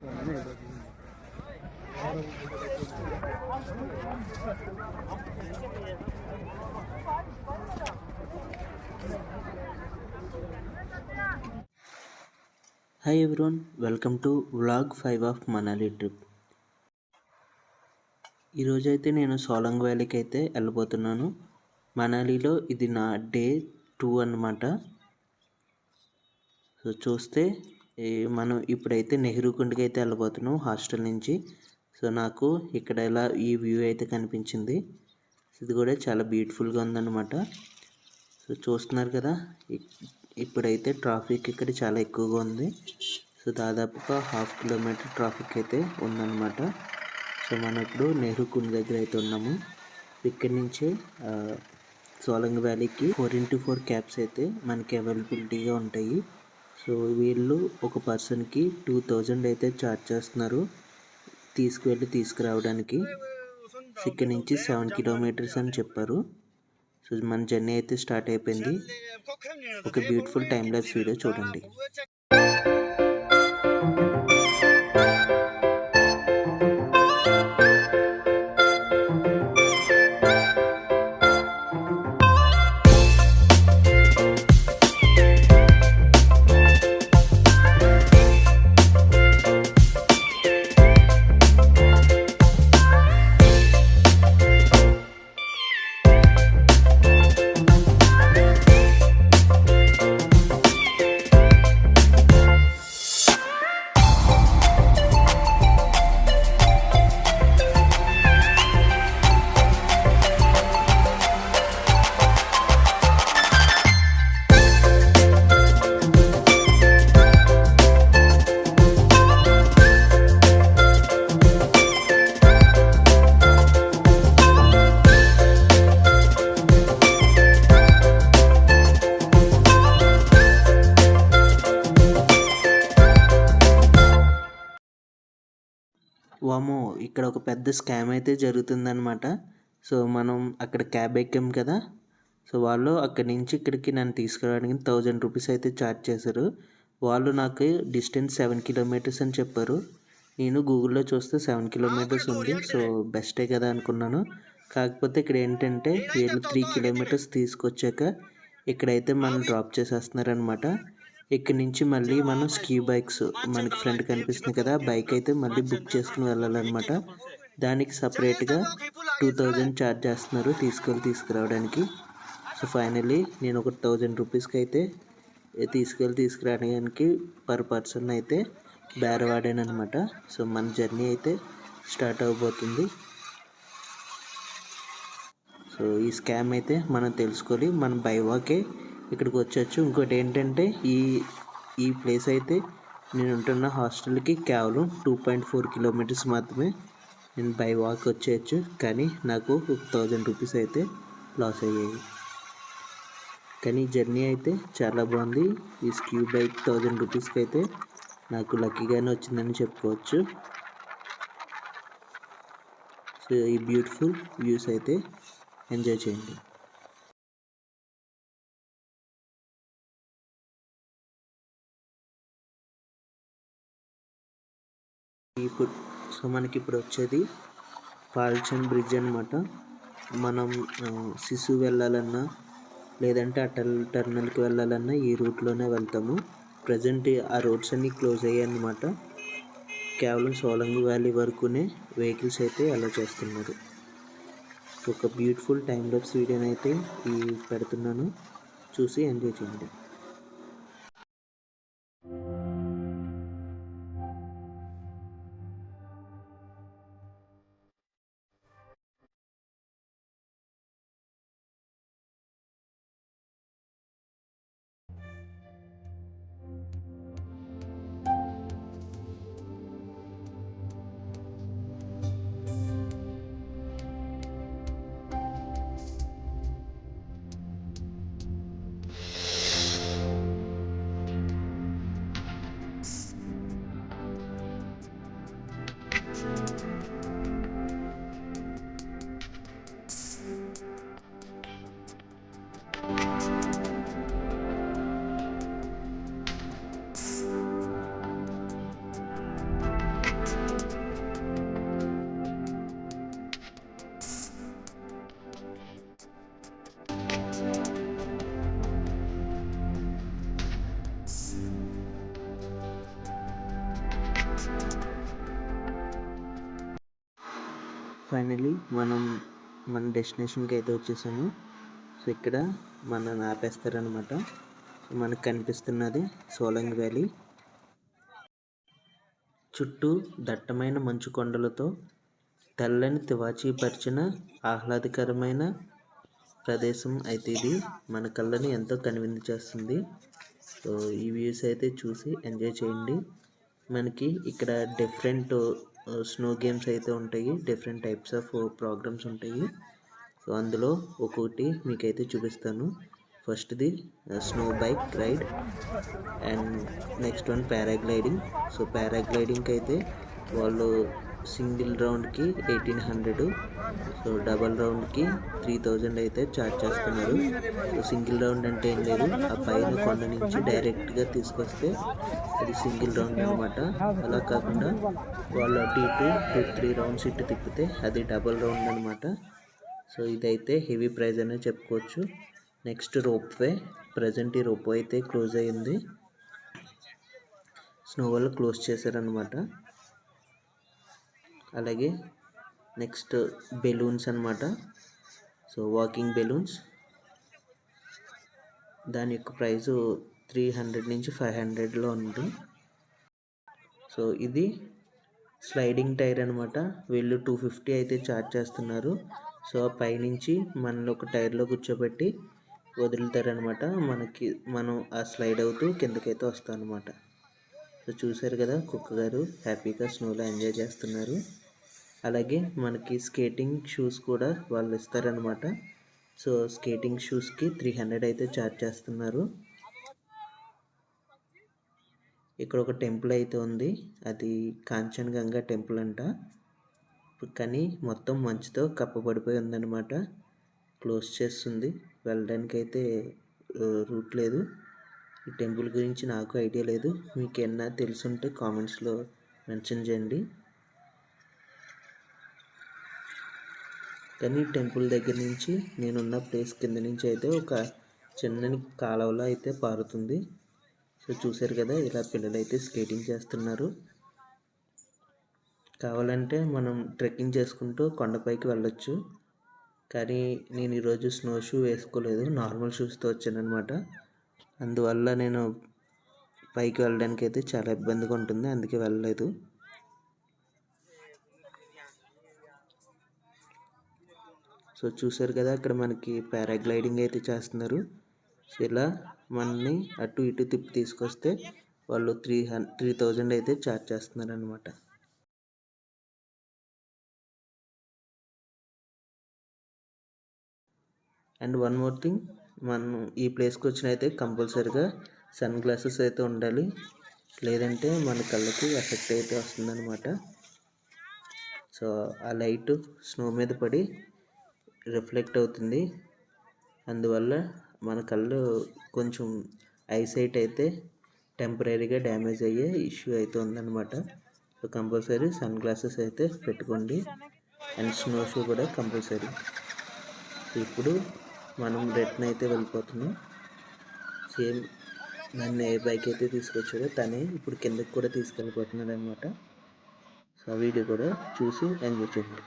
Hi everyone, welcome to vlog 5 of Manali trip. ఈరోజైతే నేను సోలంగ్ వ్యాలీకి అయితే వెళ్ళబోతున్నాను. మనాలిలో ఇది నా డే 2 అన్నమాట. సో చూస్తే మనం ఇప్పుడైతే నెహ్రూ కుండ్కి అయితే వెళ్ళబోతున్నాం హాస్టల్ నుంచి. సో నాకు ఇక్కడ ఇలా ఈ వ్యూ అయితే కనిపించింది. ఇది కూడా చాలా బ్యూటిఫుల్గా ఉందన్నమాట. సో చూస్తున్నారు కదా, ఇప్పుడైతే ట్రాఫిక్ ఇక్కడ చాలా ఎక్కువగా ఉంది. సో దాదాపుగా 1/2 కిలోమీటర్ ట్రాఫిక్ అయితే ఉందన్నమాట. సో మనం ఇప్పుడు నెహ్రూ కుండ్ దగ్గర అయితే ఉన్నాము. ఇక్కడి నుంచే సోలంగ్ వ్యాలీకి 4x4 క్యాబ్స్ అయితే మనకి అవైలబిలిటీగా ఉంటాయి. సో వీళ్ళు ఒక పర్సన్కి 2000 అయితే ఛార్జ్ చేస్తున్నారు తీసుకువెళ్ళి తీసుకురావడానికి. ఇక్కడి నుంచి 7 కిలోమీటర్స్ అని చెప్పారు. సో మన జర్నీ అయితే స్టార్ట్ అయిపోయింది. ఒక బ్యూటిఫుల్ టైమ్ ల్యాప్స్ వీడియో చూడండి. వామో, ఇక్కడ ఒక పెద్ద స్కామ్ అయితే జరుగుతుందన్నమాట. సో మనం అక్కడ క్యాబ్ ఎక్కాం కదా, సో వాళ్ళు అక్కడి నుంచి ఇక్కడికి నన్ను తీసుకురావడానికి 1000 రూపీస్ అయితే ఛార్జ్ చేశారు. వాళ్ళు నాకు డిస్టెన్స్ 7 కిలోమీటర్స్ అని చెప్పారు. నేను గూగుల్లో చూస్తే 7 కిలోమీటర్స్ ఉంది. సో బెస్టే కదా అనుకున్నాను. కాకపోతే ఇక్కడ ఏంటంటే వీళ్ళు 3 కిలోమీటర్స్ తీసుకొచ్చాక ఇక్కడైతే మనం డ్రాప్ చేసేస్తున్నారనమాట. ఇక్కడ నుంచి మళ్ళీ మనం స్కీ బైక్స్ మనకి ఫ్రంట్ కనిపిస్తుంది కదా, బైక్ అయితే మళ్ళీ బుక్ చేసుకుని వెళ్ళాలన్నమాట. దానికి సపరేట్గా 2000 ఛార్జ్ చేస్తున్నారు తీసుకురావడానికి. సో ఫైనల్లీ నేను ఒక 1000 రూపీస్కి అయితే తీసుకురావడానికి పర్ పర్సన్ అయితే బేరవాడాను అనమాట. సో మన జర్నీ అయితే స్టార్ట్ అవబోతుంది. సో ఈ స్కామ్ అయితే మనం తెలుసుకోవాలి. మనం బై వాకే ఇక్కడికి వచ్చచ్చు. ఇంకోటి ఏంటంటే ఈ ప్లేస్ అయితే నేను ఉంటున్న హాస్టల్కి కేవలం 2.4 కిలోమీటర్స్ మాత్రమే. నేను బై వాక్ వచ్చేయచ్చు, కానీ నాకు 1000 రూపీస్ అయితే లాస్ అయ్యాయి. కానీ జర్నీ అయితే చాలా బాగుంది. ఈ స్కీ బైక్ 1000 రూపీస్కి అయితే నాకు లక్కీగానే వచ్చిందని చెప్పుకోవచ్చు. సో ఈ బ్యూటిఫుల్ వ్యూస్ అయితే ఎంజాయ్ చేయండి. సో మనకి ఇప్పుడు వచ్చేది పాల్చన్ బ్రిడ్జ్ అనమాట. మనం సిసు వెళ్ళాలన్నా లేదంటే అటల్ టర్నల్కి వెళ్ళాలన్నా ఈ రూట్లోనే వెళ్తాము. ప్రజెంట్ ఆ రోడ్స్ అన్నీ క్లోజ్ అయ్యాయి అన్నమాట. కేవలం సోలంగ్ వ్యాలీ వరకునే వెహికల్స్ అయితే అలో చేస్తున్నారు. ఒక బ్యూటిఫుల్ టైమ్ లాప్స్ వీడియోని అయితే పెడుతున్నాను, చూసి ఎంజాయ్ చేయండి. ఫైనలీ మనం మన డెస్టినేషన్కి అయితే వచ్చేసాము. సో ఇక్కడ మనల్ని ఆపేస్తారనమాట. మనకు కనిపిస్తున్నది సోలంగ్ వ్యాలీ. చుట్టూ దట్టమైన మంచు కొండలతో తెల్లని తివాచీ పరిచిన ఆహ్లాదకరమైన ప్రదేశం అయితే ఇది మన కళ్ళని ఎంతో కనువిందు చేస్తుంది. సో ఈ వ్యూస్ అయితే చూసి ఎంజాయ్ చేయండి. మనకి ఇక్కడ డిఫరెంట్ స్నో గేమ్స్ అయితే ఉంటాయి, డిఫరెంట్ టైప్స్ ఆఫ్ ప్రోగ్రామ్స్ ఉంటాయి. సో అందులో ఒక్కొక్కటి మీకైతే చూపిస్తాను. ఫస్ట్ది snow bike ride and next one paragliding. So పారాగ్లైడింగ్కి అయితే వాళ్ళు సింగిల్ రౌండ్కి 1800, సో డబల్ రౌండ్కి 3000 అయితే ఛార్జ్ చేస్తున్నారు. సో సింగిల్ రౌండ్ అంటే ఏం లేదు, ఆ పైన కొండ నుంచి డైరెక్ట్గా తీసుకొస్తే అది సింగిల్ రౌండ్ అనమాట. అలా కాకుండా వాళ్ళు అటు ఇటు 2-3 రౌండ్స్ ఇటు తిప్పితే అది డబల్ రౌండ్ అనమాట. సో ఇదైతే హెవీ ప్రైజ్ అనే చెప్పుకోవచ్చు. Next ropeway. ప్రజెంట్ ఈ రోప్వే అయితే క్లోజ్ అయ్యింది, స్నో వల్ల క్లోజ్ చేశారనమాట. అలాగే నెక్స్ట్ బెలూన్స్ అనమాట. సో వాకింగ్ బెలూన్స్, దాని యొక్క ప్రైజు 300 నుంచి 500లో ఉంది. సో ఇది స్లైడింగ్ టైర్ అనమాట. వీళ్ళు 250 అయితే ఛార్జ్ చేస్తున్నారు. సో ఆ పైనుంచి మనల్ని ఒక టైర్లో కూర్చోబెట్టి వదులుతారనమాట. మనం ఆ స్లైడ్ అవుతూ కిందకైతే వస్తాం అనమాట. సో చూసారు కదా, కుక్క గారు హ్యాపీగా స్నోలో ఎంజాయ్ చేస్తున్నారు. అలాగే మనకి స్కేటింగ్ షూస్ కూడా వాళ్ళు ఇస్తారనమాట. సో స్కేటింగ్ షూస్కి 300 అయితే ఛార్జ్ చేస్తున్నారు. ఇక్కడ ఒక టెంపుల్ అయితే ఉంది, అది కాంచనగంగా టెంపుల్ అంట. కానీ మొత్తం మంచుతో కప్పబడిపోయి ఉందన్నమాట. క్లోజ్ చేస్తుంది, వెళ్ళడానికి అయితే రూట్ లేదు. ఈ టెంపుల్ గురించి నాకు ఐడియా లేదు, మీకు ఏమన్నా తెలుసుంటే కామెంట్స్లో మెన్షన్ చేయండి. కానీ టెంపుల్ దగ్గర నుంచి నేనున్న ప్లేస్ కింద నుంచి అయితే ఒక చిన్న కాలువలో అయితే పారుతుంది. సో చూసారు కదా, ఇలా పిల్లలు అయితే స్కేటింగ్ చేస్తున్నారు. కావాలంటే మనం ట్రెక్కింగ్ చేసుకుంటూ కొండపైకి వెళ్ళొచ్చు. కానీ నేను ఈరోజు స్నో షూ వేసుకోలేదు, నార్మల్ షూస్తో వచ్చానమాట. అందువల్ల నేను పైకి వెళ్ళడానికి అయితే చాలా ఇబ్బందిగా ఉంటుంది, అందుకే వెళ్ళలేదు. సో చూసారు కదా, అక్కడ మనకి పారాగ్లైడింగ్ అయితే చేస్తున్నారు. సో ఇలా మనల్ని అటు ఇటు తిప్పి తీసుకొస్తే వాళ్ళు 3000 అయితే ఛార్జ్ చేస్తున్నారు అనమాట. అండ్ వన్ మోర్ థింగ్, మనం ఈ ప్లేస్కి వచ్చినైతే కంపల్సరీగా సన్ గ్లాసెస్ అయితే ఉండాలి, లేదంటే మన కళ్ళకి ఎఫెక్ట్ అయితే వస్తుందన్నమాట. సో ఆ లైట్ స్నో మీద పడి రిఫ్లెక్ట్ అవుతుంది, అందువల్ల మన కళ్ళు కొంచెం ఐసైట్ అయితే టెంపరీగా డ్యామేజ్ అయ్యే ఇష్యూ అయితే ఉందన్నమాట. సో కంపల్సరీ సన్ గ్లాసెస్ అయితే పెట్టుకోండి, అండ్ స్నో షూ కూడా కంపల్సరీ. ఇప్పుడు మనం రిటర్న్ అయితే వెళ్ళిపోతున్నాం. సేమ్ నన్ను ఏ బైక్ అయితే తీసుకొచ్చాడో తనే ఇప్పుడు కిందకి కూడా తీసుకెళ్ళిపోతున్నాడు అనమాట. సో ఆ వీడియో కూడా చూసి ఎంజాయ్ చేయండి.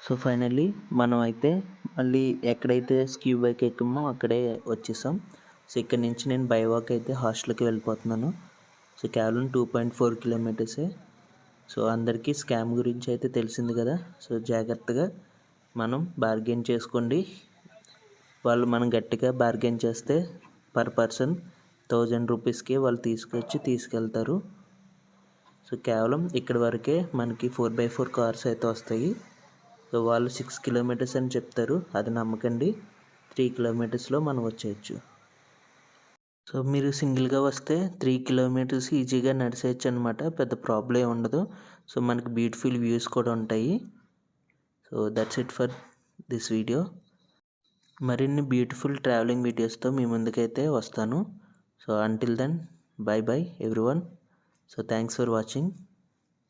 సో ఫైనల్లీ మనం అయితే మళ్ళీ ఎక్కడైతే స్కీ బైక్ ఎక్కామో అక్కడే వచ్చేసాం. సో ఇక్కడ నుంచి నేను బై వాక్ అయితే హాస్టల్కి వెళ్ళిపోతున్నాను. సో కేవలం 2.4 కిలోమీటర్సే. సో అందరికీ స్కామ్ గురించి అయితే తెలిసింది కదా. సో జాగ్రత్తగా మనం బార్గెన్ చేసుకోండి. వాళ్ళు మనం గట్టిగా బార్గెన్ చేస్తే పర్ పర్సన్ 1000 రూపీస్కి వాళ్ళు తీసుకెళ్తారు. సో కేవలం ఇక్కడి వరకే మనకి 4x4 కార్స్ అయితే వస్తాయి. సో వాళ్ళు 6 కిలోమీటర్స్ అని చెప్తారు, అది నమ్మకండి. 3 కిలోమీటర్స్లో మనం వచ్చేయచ్చు. సో మీరు సింగిల్గా వస్తే 3 కిలోమీటర్స్ ఈజీగా నడిచేయచ్చు అనమాట, పెద్ద ప్రాబ్లం ఉండదు. సో మనకి బ్యూటిఫుల్ వ్యూస్ కూడా ఉంటాయి. So that's it for this video. మరిన్ని బ్యూటిఫుల్ ట్రావెలింగ్ వీడియోస్తో మీ ముందుకైతే వస్తాను. So until then, bye bye everyone. So thanks for watching.